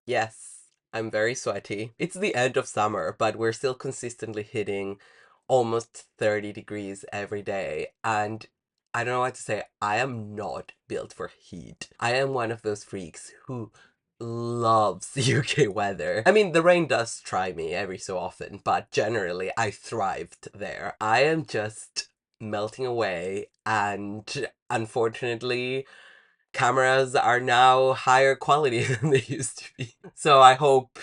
Yes, I'm very sweaty. It's the end of summer, but we're still consistently hitting almost 30 degrees every day. And I don't know what to say. I am not built for heat. I am one of those freaks who loves UK weather. I mean, the rain does try me every so often, but generally I thrived there. I am just melting away, and unfortunately, cameras are now higher quality than they used to be. So I hope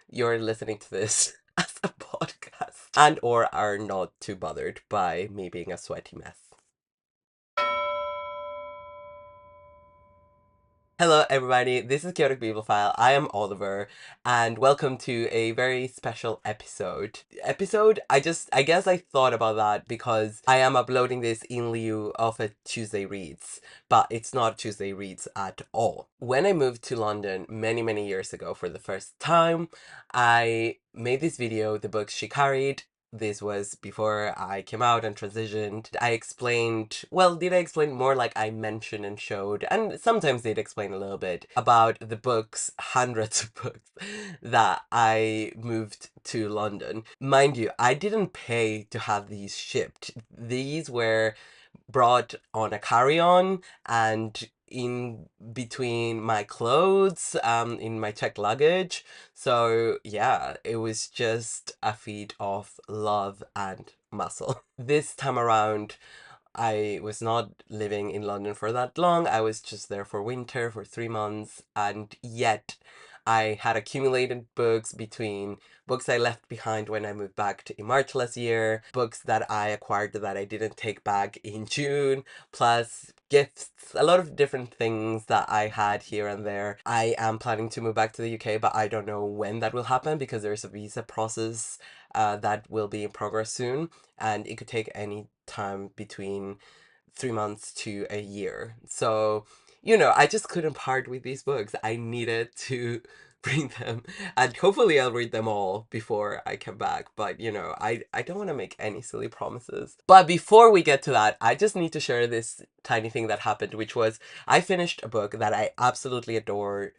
you're listening to this as a podcast and or are not too bothered by me being a sweaty mess. Hello everybody, this is Chaotic Bibliophile. I am Oliver, and welcome to a very special episode. I guess I thought about that because I am uploading this in lieu of a Tuesday Reads, but it's not Tuesday Reads at all. When I moved to London many years ago for the first time, I made this video, The Books She Carried. This was before I came out and transitioned. I explained, well, did I explain more like I mentioned and showed, and sometimes did explain a little bit about the books, hundreds of books, that I moved to London. Mind you, I didn't pay to have these shipped. These were brought on a carry-on and in between my clothes, in my checked luggage. So yeah, it was just a feat of love and muscle. This time around, I was not living in London for that long. I was just there for winter for 3 months, and yet I had accumulated books between books I left behind when I moved back in March last year, books that I acquired that I didn't take back in June, plus gifts, a lot of different things that I had here and there. I am planning to move back to the UK, but I don't know when that will happen because there's a visa process that will be in progress soon, and it could take any time between 3 months to a year. So, I just couldn't part with these books. I needed to bring them, and hopefully I'll read them all before I come back. But, I don't want to make any silly promises. But before we get to that, I just need to share this tiny thing that happened, which was I finished a book that I absolutely adored.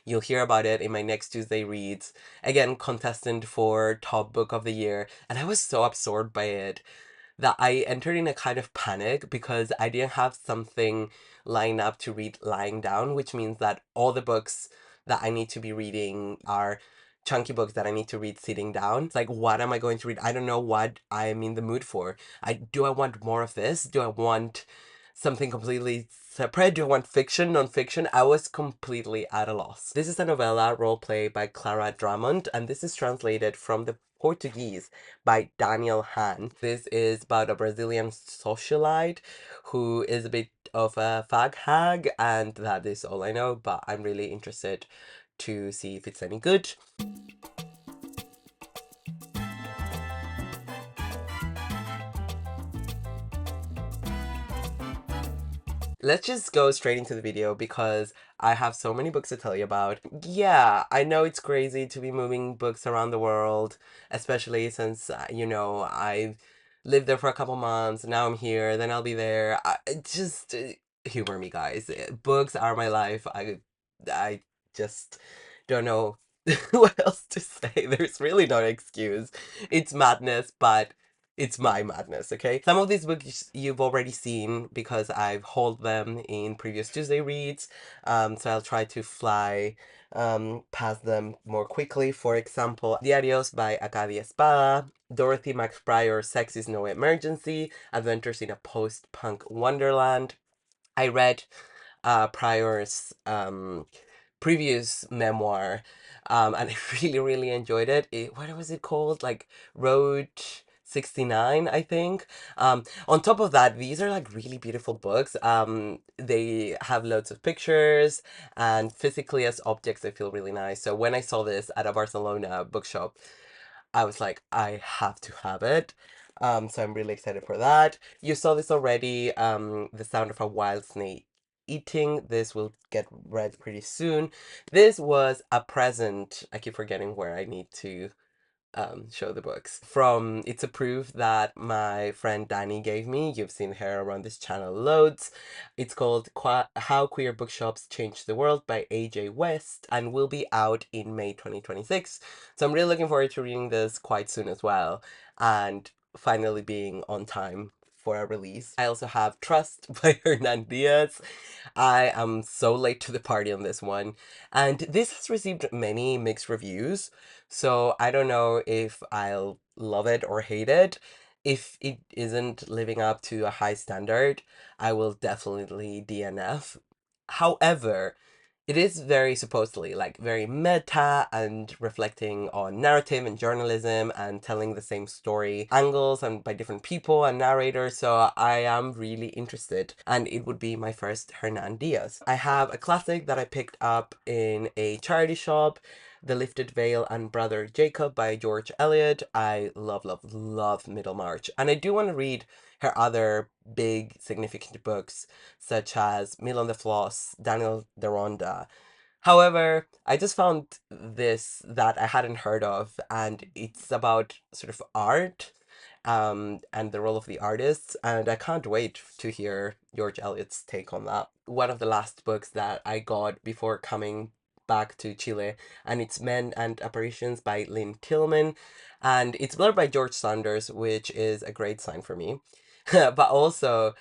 You'll hear about it in my next Tuesday Reads. Again, contestant for top book of the year. And I was so absorbed by it that I entered in a kind of panic because I didn't have something lined up to read lying down, which means that all the books that I need to be reading are chunky books that I need to read sitting down. It's like, what am I going to read? I don't know what I'm in the mood for. Do I want more of this? Do I want something completely separate? Do I want fiction, non-fiction? I was completely at a loss. This is a novella role play by Clara Drummond, and this is translated from the Portuguese by Daniel Hahn. This is about a Brazilian socialite who is a bit of a fag hag, and that is all I know, but I'm really interested to see if it's any good. Let's just go straight into the video because I have so many books to tell you about. Yeah, I know it's crazy to be moving books around the world, especially since, I've lived there for a couple months, now I'm here, then I'll be there. Just humor me, guys. Books are my life. I just don't know what else to say. There's really no excuse. It's madness, but it's my madness, okay? Some of these books you've already seen because I've hauled them in previous Tuesday Reads, so I'll try to fly past them more quickly. For example, Diarios by Acadio Espada, Dorothy Max Pryor's Sex is No Emergency, Adventures in a Post-Punk Wonderland. I read Pryor's previous memoir, and I really enjoyed it. What was it called? Like Road 69, I think. On top of that, these are like really beautiful books. They have loads of pictures, and physically as objects, they feel really nice. So when I saw this at a Barcelona bookshop, I was like, I have to have it. So I'm really excited for that. You saw this already, The Sound of a Wild Snake Eating. This will get read pretty soon. This was a present. I keep forgetting where I need to show the books. From It's a Proof that my friend Danny gave me. You've seen her around this channel loads. It's called How Queer Bookshops Changed the World by AJ West and will be out in May 2026. So I'm really looking forward to reading this quite soon as well and finally being on time for a release. I also have Trust by Hernan Díaz. I am so late to the party on this one. And this has received many mixed reviews. So I don't know if I'll love it or hate it. If it isn't living up to a high standard, I will definitely DNF. However, it is very supposedly like very meta and reflecting on narrative and journalism and telling the same story angles and by different people and narrators. So I am really interested, and it would be my first Hernan Diaz. I have a classic that I picked up in a charity shop, The Lifted Veil and Brother Jacob by George Eliot. I love, love, love Middlemarch, and I do want to read her other big significant books such as Mill on the Floss, Daniel Deronda. However, I just found this that I hadn't heard of, and it's about sort of art, and the role of the artists, and I can't wait to hear George Eliot's take on that. One of the last books that I got before coming back to Chile, and it's Men and Apparitions by Lynne Tillman, and it's blurred by George Saunders, which is a great sign for me. But also,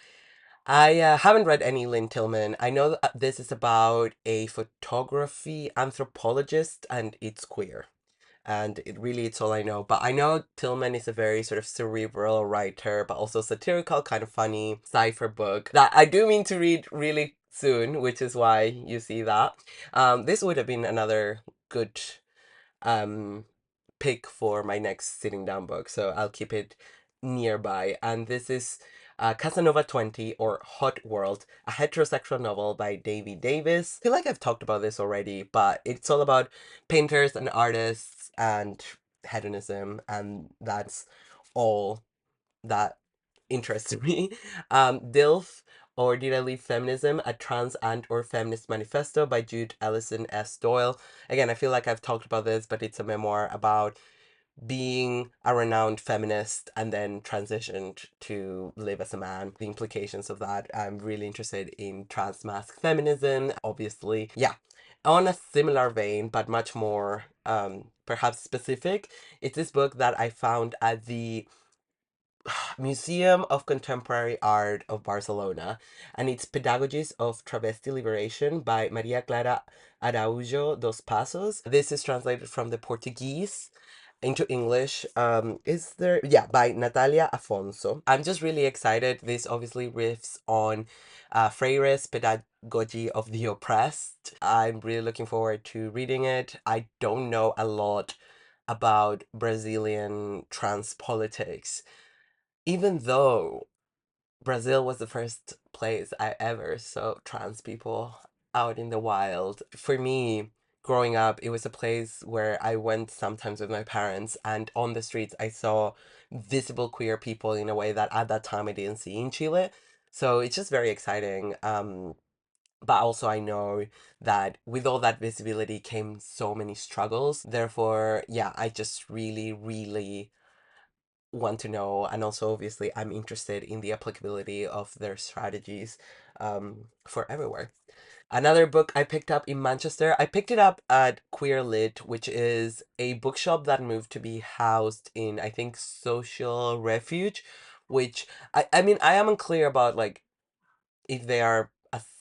I haven't read any Lynne Tillman. I know that this is about a photography anthropologist and it's queer. And it's all I know. But I know Tillman is a very sort of cerebral writer, but also satirical, kind of funny cipher book that I do mean to read really soon, which is why you see that. This would have been another good um pick for my next sitting down book, so I'll keep it nearby. And this is Casanova 20 or Hot World, a heterosexual novel by Davies. I feel like I've talked about this already, but it's all about painters and artists and hedonism, and that's all that interests me. Dilf, or Did I Leave Feminism? A Trans and or Feminist Manifesto by Jude, Ellison, S. Doyle. Again, I feel like I've talked about this, but it's a memoir about being a renowned feminist and then transitioned to live as a man. The implications of that. I'm really interested in trans masc feminism, obviously. Yeah. On a similar vein, but much more perhaps specific, it's this book that I found at the Museum of Contemporary Art of Barcelona, and it's Pedagogies of Travesti Liberation by Maria Clara Araújo dos Passos. This is translated from the Portuguese into English. Is there? Yeah, by Natalia Afonso. I'm just really excited. This obviously riffs on Freire's Pedagogy of the Oppressed. I'm really looking forward to reading it. I don't know a lot about Brazilian trans politics, even though Brazil was the first place I ever saw trans people out in the wild. For me, growing up, it was a place where I went sometimes with my parents, and on the streets, I saw visible queer people in a way that at that time I didn't see in Chile. So it's just very exciting. But also, I know that with all that visibility came so many struggles. Therefore, yeah, I just really, really want to know, and also obviously I'm interested in the applicability of their strategies for everywhere. Another book I picked up in Manchester, I picked it up at Queer Lit, which is a bookshop that moved to be housed in, I think, Social Refuge, which I mean, I am unclear about like if they are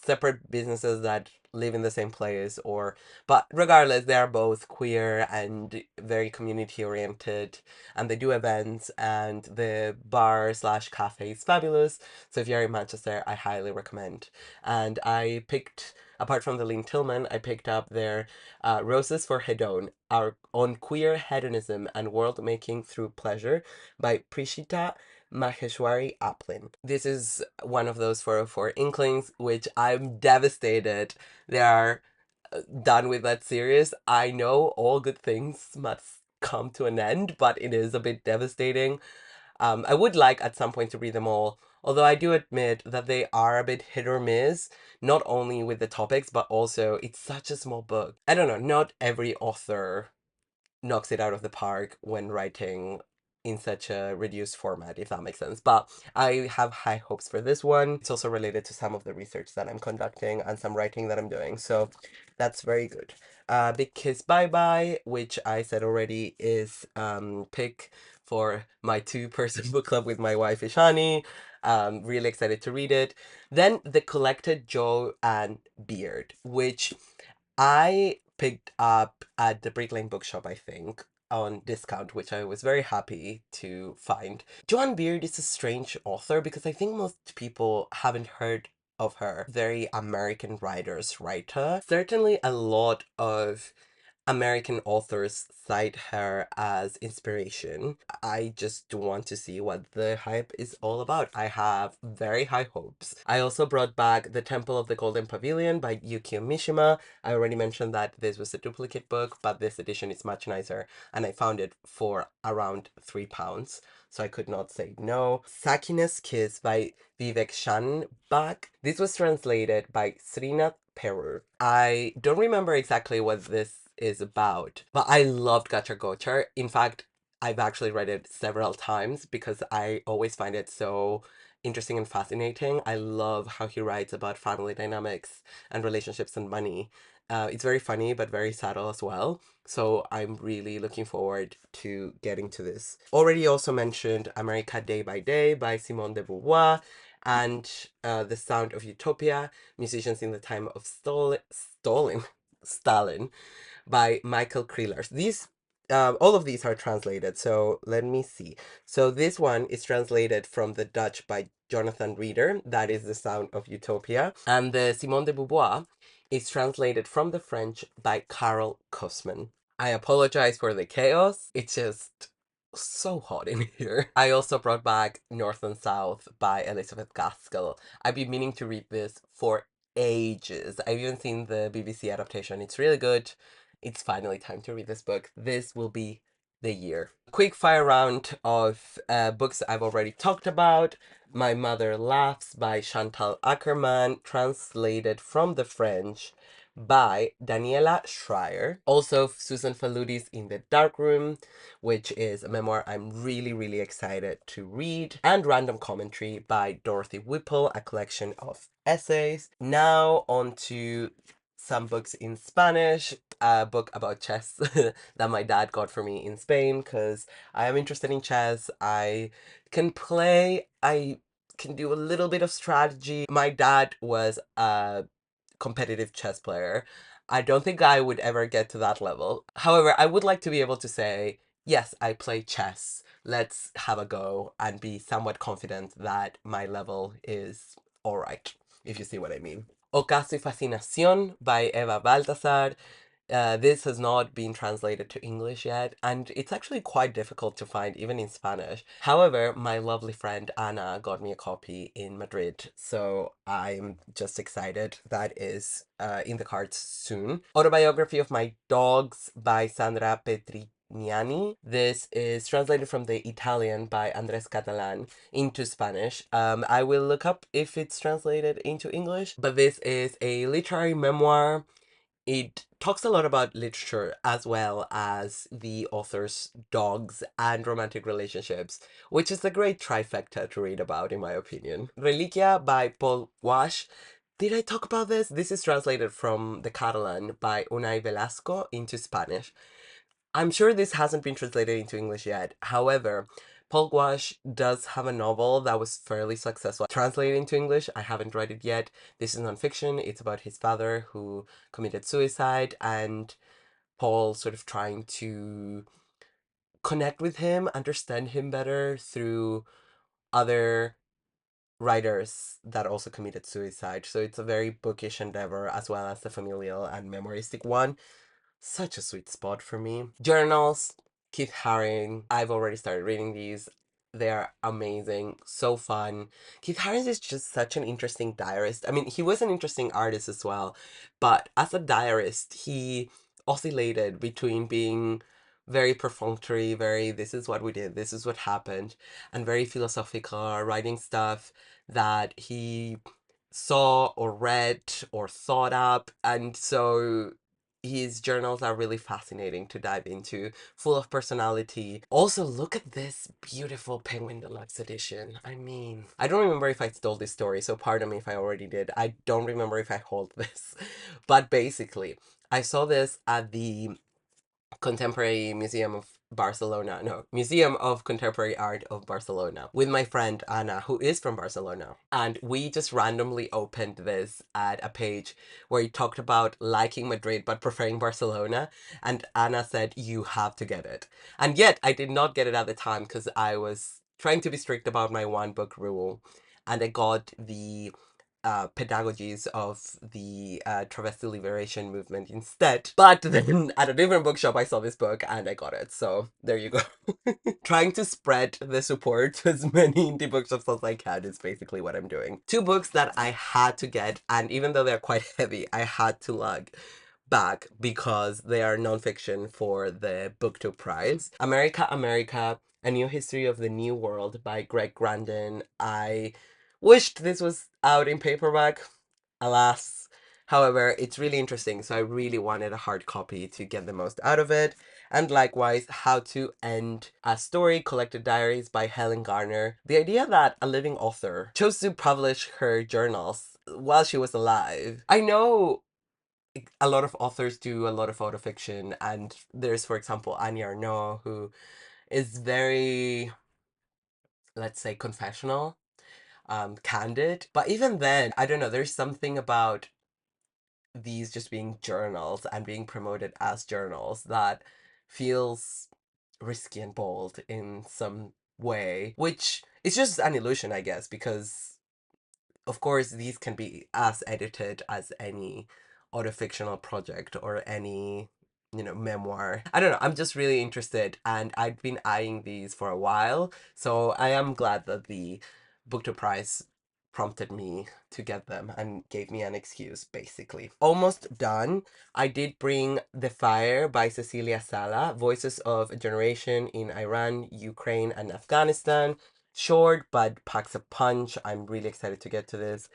separate businesses that live in the same place, or but regardless, they are both queer and very community oriented, and they do events, and the bar slash cafe is fabulous. So if you're in Manchester, I highly recommend. And I picked, apart from the Lynne Tillman, I picked up their Roses for Hedon, our on queer hedonism and world making through pleasure by Prishita Maheshwari-Aplin. This is one of those 404 Inklings, which I'm devastated they are done with that series. I know all good things must come to an end, but it is a bit devastating. I would like at some point to read them all, although I do admit that they are a bit hit or miss, not only with the topics, but also it's such a small book. I don't know, not every author knocks it out of the park when writing in such a reduced format, if that makes sense. But I have high hopes for this one. It's also related to some of the research that I'm conducting and some writing that I'm doing. So that's very good. Big Kiss Bye Bye, which I said already is pick for my two-person book club with my wife Ishani. Really excited to read it. Then The Collected Joe and Beard, which I picked up at the Brick Lane Bookshop, I think, on discount, which I was very happy to find. Joanne Beard is a strange author because I think most people haven't heard of her. Very American writer. Certainly a lot of American authors cite her as inspiration. I just want to see what the hype is all about. I have very high hopes. I also brought back The Temple of the Golden Pavilion by Yukio Mishima. I already mentioned that this was a duplicate book, but this edition is much nicer, and I found it for around £3, so I could not say no. Sakina's Kiss by Vivek Shanbag. This was translated by Srinath Perur. I don't remember exactly what this is about, but I loved Gacha Gocha. In fact, I've actually read it several times because I always find it so interesting and fascinating. I love how he writes about family dynamics and relationships and money. It's very funny but very subtle as well. So I'm really looking forward to getting to this. Already also mentioned America Day by Day by Simone de Beauvoir and The Sound of Utopia, Musicians in the Time of Stalin by Michael Krillers. These all of these are translated, so let me see. So this one is translated from the Dutch by Jonathan Reeder, that is The Sound of Utopia, and the Simone de Beauvoir is translated from the French by Carol Kosman. I apologize for the chaos. It's just so hot in here. I also brought back North and South by Elisabeth Gaskell. I've been meaning to read this for ages. I've even seen the BBC adaptation. It's really good. It's finally time to read this book. This will be the year. Quick fire round of books I've already talked about. My Mother Laughs by Chantal Ackerman, translated from the French by Daniela Schreier. Also, Susan Faludi's In the Dark Room, which is a memoir I'm really, really excited to read. And Random Commentary by Dorothy Whipple, a collection of essays. Now on to some books in Spanish. A book about chess that my dad got for me in Spain because I am interested in chess. I can play. I can do a little bit of strategy. My dad was a competitive chess player. I don't think I would ever get to that level. However, I would like to be able to say, yes, I play chess. Let's have a go and be somewhat confident that my level is alright, if you see what I mean. Ocaso y Fascinación by Eva Baltasar. This has not been translated to English yet, and it's actually quite difficult to find even in Spanish. However, my lovely friend Anna got me a copy in Madrid, so I'm just excited. That is in the cards soon. Autobiography of My Dogs by Sandra Petrignani. This is translated from the Italian by Andres Catalan into Spanish. I will look up if it's translated into English, but this is a literary memoir. It talks a lot about literature as well as the author's dogs and romantic relationships, which is a great trifecta to read about, in my opinion. Reliquia by Paul Wash. Did I talk about this? This is translated from the Catalan by Unai Velasco into Spanish. I'm sure this hasn't been translated into English yet. However, Paul Gouache does have a novel that was fairly successful. Translated into English, I haven't read it yet. This is nonfiction. It's about his father who committed suicide and Paul sort of trying to connect with him, understand him better through other writers that also committed suicide. So it's a very bookish endeavor as well as a familial and memoristic one. Such a sweet spot for me. Journals, Keith Haring. I've already started reading these. They are amazing, so fun. Keith Haring is just such an interesting diarist. I mean, he was an interesting artist as well, but as a diarist, he oscillated between being very perfunctory, very this is what we did, this is what happened, and very philosophical, writing stuff that he saw or read or thought up. And so his journals are really fascinating to dive into, full of personality. Also, look at this beautiful Penguin Deluxe edition. I mean, I don't remember if I stole this story, so pardon me if I already did. I don't remember if I hold this. But basically, I saw this at the Contemporary Museum of Barcelona, no, Museum of Contemporary Art of Barcelona, with my friend Anna, who is from Barcelona. And we just randomly opened this at a page where he talked about liking Madrid but preferring Barcelona. And Anna said, "You have to get it." And yet I did not get it at the time because I was trying to be strict about my one book rule. And I got the Pedagogies of the Travesti liberation movement instead. But then at a different bookshop, I saw this book and I got it. So there you go. Trying to spread the support to as many indie bookshops as I can is basically what I'm doing. Two books that I had to get, and even though they're quite heavy, I had to lug back because they are nonfiction for the Booktube Prize. America, America, A New History of the New World by Greg Grandin. I wished this was out in paperback, alas. However, it's really interesting, so I really wanted a hard copy to get the most out of it. And likewise, How to End a Story, Collected Diaries by Helen Garner. The idea that a living author chose to publish her journals while she was alive. I know a lot of authors do a lot of autofiction, and there's, for example, Annie Arnaud, who is very, let's say, confessional, candid. But even then, I don't know, there's something about these just being journals and being promoted as journals that feels risky and bold in some way, which is just an illusion, I guess, because of course these can be as edited as any autofictional project or any, you know, memoir. I don't know, I'm just really interested and I've been eyeing these for a while, so I am glad that the Booktube Prize prompted me to get them and gave me an excuse, basically. Almost done. I did bring The Fire by Cecilia Sala, Voices of a Generation in Iran, Ukraine, and Afghanistan. Short, but packs a punch. I'm really excited to get to this.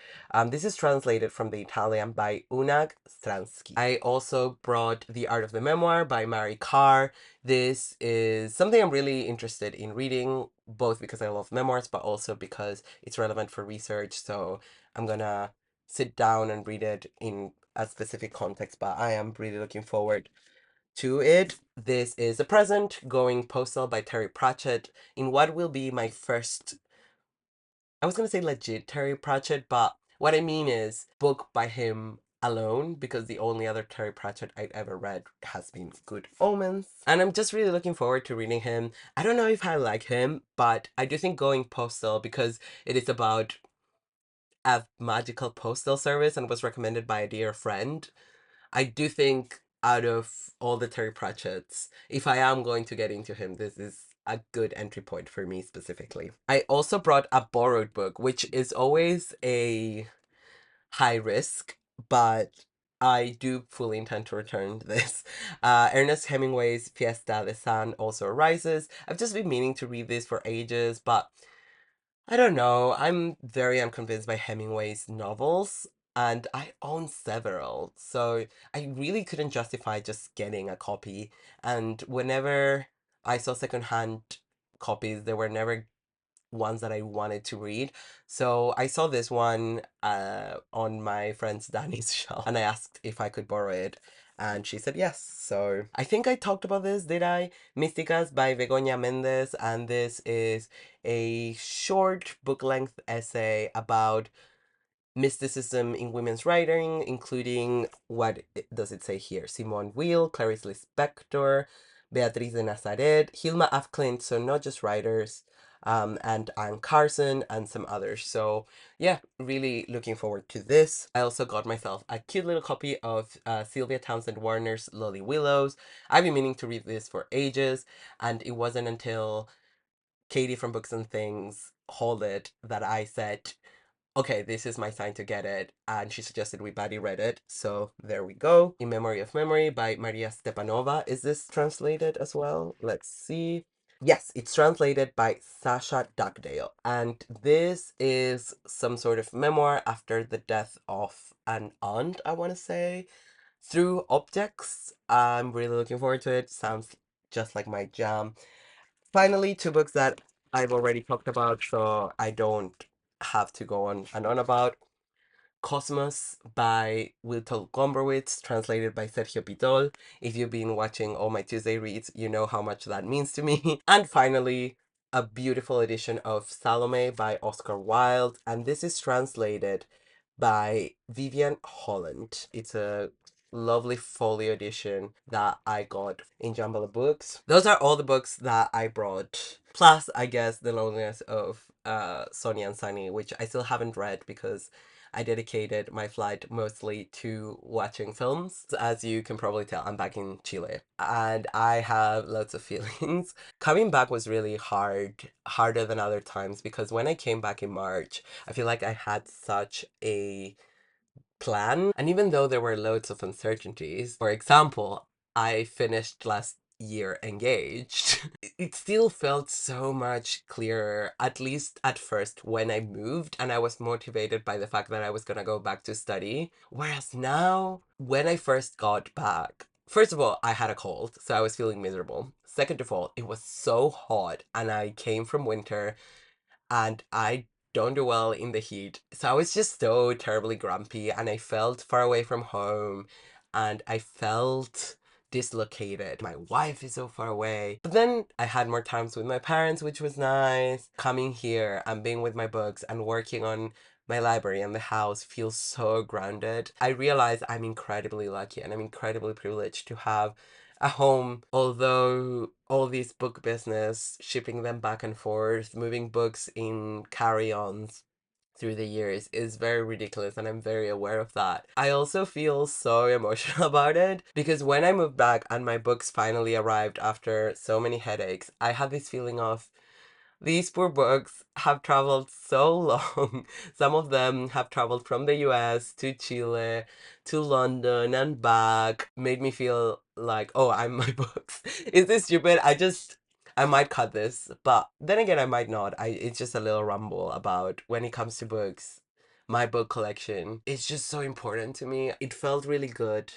This is translated from the Italian by Unag Stransky. I also brought The Art of the Memoir by Mary Carr. This is something I'm really interested in reading, both because I love memoirs, but also because it's relevant for research. So I'm gonna sit down and read it in a specific context, but I am really looking forward to it. This is A Present, Going Postal by Terry Pratchett, in what will be my first, I was gonna say legit Terry Pratchett, but what I mean is book by him alone, because the only other Terry Pratchett I've ever read has been Good Omens. And I'm just really looking forward to reading him. I don't know if I like him, but I do think Going Postal, because it is about a magical postal service and was recommended by a dear friend, I do think out of all the Terry Pratchetts, if I am going to get into him, this is a good entry point for me specifically. I also brought a borrowed book, which is always a high risk, but I do fully intend to return this. Ernest Hemingway's Fiesta, The Sun Also Rises. I've just been meaning to read this for ages, but I don't know. I'm very unconvinced by Hemingway's novels, and I own several, so I really couldn't justify just getting a copy. And whenever I saw secondhand copies, they were never ones that I wanted to read. So I saw this one on my friend's Danny's shelf, and I asked if I could borrow it, and she said yes. So I think I talked about this, did I? Místicas by Begoña Méndez, and this is a short book-length essay about mysticism in women's writing, including, what does it say here? Simone Weil, Clarice Lispector, Beatriz de Nazaret, Hilma af Klint, so not just writers, and Anne Carson, and some others. So yeah, really looking forward to this. I also got myself a cute little copy of Sylvia Townsend Warner's Lolly Willows. I've been meaning to read this for ages, and it wasn't until Katie from Books and Things hauled it that I said, okay, this is my sign to get it. And she suggested we buddy read it. So there we go. In Memory of Memory by Maria Stepanova. Is this translated as well? Let's see. Yes, it's translated by Sasha Dugdale. And this is some sort of memoir after the death of an aunt, I want to say. Through Objects. I'm really looking forward to it. Sounds just like my jam. Finally, two books that I've already talked about, so I don't have to go on and on about. Cosmos by Wilton Gombrowicz, translated by Sergio Pitol. If you've been watching all my Tuesday reads, you know how much that means to me. And finally, a beautiful edition of Salome by Oscar Wilde, and this is translated by Vivian Holland. It's a lovely folio edition that I got in Jambala Books. Those are all the books that I brought. Plus, I guess, The Loneliness of Sonia and Sunny, which I still haven't read because I dedicated my flight mostly to watching films. As you can probably tell, I'm back in Chile and I have lots of feelings. Coming back was really hard, harder than other times, because when I came back in March, I feel like I had such a plan. And even though there were loads of uncertainties, for example, I finished last year engaged, it still felt so much clearer, at least at first when I moved and I was motivated by the fact that I was gonna go back to study. Whereas now, when I first got back, first of all, I had a cold, so I was feeling miserable. Second of all, it was so hot and I came from winter and I don't do well in the heat. So I was just so terribly grumpy and I felt far away from home and I felt dislocated. My wife is so far away. But then I had more times with my parents, which was nice. Coming here and being with my books and working on my library and the house feels so grounded. I realize I'm incredibly lucky and I'm incredibly privileged to have a home, although all this book business, shipping them back and forth, moving books in carry-ons through the years is very ridiculous and I'm very aware of that. I also feel so emotional about it because when I moved back and my books finally arrived after so many headaches, I had this feeling of these poor books have traveled so long. Some of them have traveled from the US to Chile to London and back. Made me feel like, oh, I'm my books. Is this stupid? I might cut this, but then again, I might not. It's just a little rumble about when it comes to books. My book collection is just so important to me. It felt really good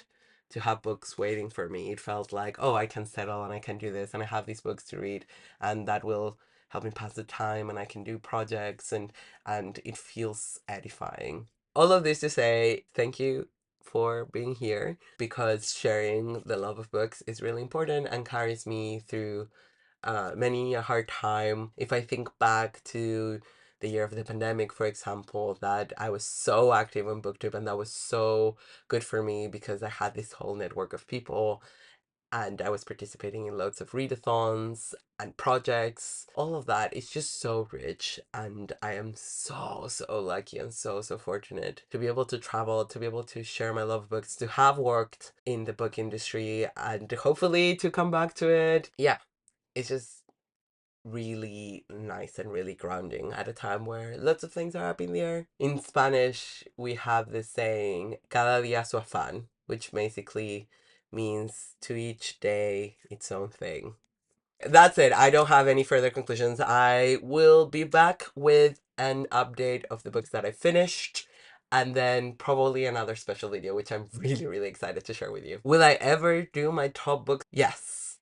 to have books waiting for me. It felt like, oh, I can settle and I can do this and I have these books to read and that will help me pass the time and I can do projects and it feels edifying. All of this to say thank you for being here because sharing the love of books is really important and carries me through many a hard time. If I think back to the year of the pandemic, for example, that I was so active on BookTube and that was so good for me because I had this whole network of people and I was participating in loads of readathons and projects. All of that is just so rich, and I am so, so lucky and so, so fortunate to be able to travel, to be able to share my love of books, to have worked in the book industry, and hopefully to come back to it. Yeah, it's just really nice and really grounding at a time where lots of things are up in the air. In Spanish, we have this saying, cada día su afán, which basically means to each day its own thing. That's it. I don't have any further conclusions. I will be back with an update of the books that I finished and then probably another special video, which I'm really, really excited to share with you. Will I ever do my top books? Yes,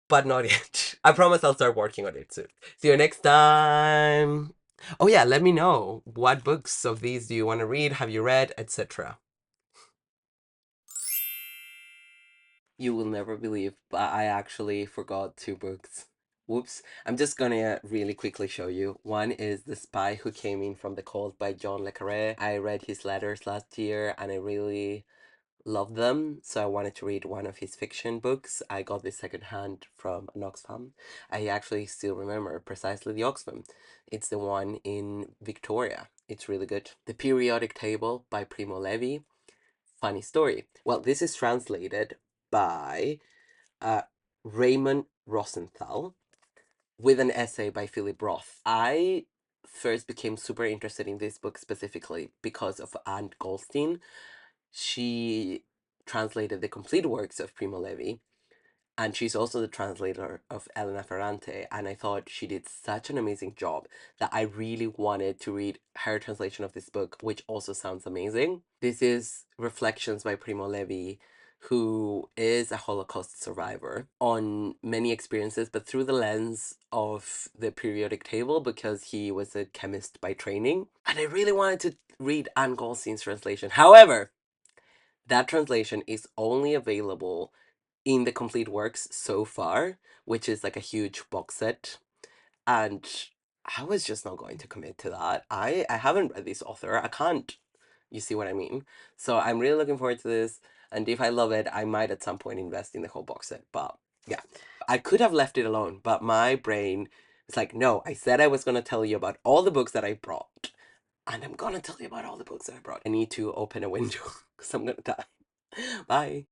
but not yet. I promise I'll start working on it soon. See you next time. Oh yeah, let me know what books of these do you want to read, have you read, etc. You will never believe, but I actually forgot two books. Whoops. I'm just gonna really quickly show you. One is The Spy Who Came In From the Cold by John Le Carre. I read his letters last year and I really loved them, so I wanted to read one of his fiction books. I got this secondhand from an Oxfam. I actually still remember precisely the Oxfam. It's the one in Victoria. It's really good. The Periodic Table by Primo Levi. Funny story. Well, this is translated by uh, Raymond Rosenthal with an essay by Philip Roth. I first became super interested in this book specifically because of Anne Goldstein. She translated the complete works of Primo Levi, And she's also the translator of Elena Ferrante. And I thought she did such an amazing job that I really wanted to read her translation of this book, which also sounds amazing. This is Reflections by Primo Levi, who is a Holocaust survivor on many experiences, but through the lens of the periodic table because he was a chemist by training. And I really wanted to read Anne Goldstein's translation. However, that translation is only available in the complete works so far, which is like a huge box set. And I was just not going to commit to that. I haven't read this author. I can't. You see what I mean? So I'm really looking forward to this. And if I love it, I might at some point invest in the whole box set. But yeah, I could have left it alone, but my brain is like, no, I said I was going to tell you about all the books that I brought. And I'm going to tell you about all the books that I brought. I need to open a window because I'm going to die. Bye.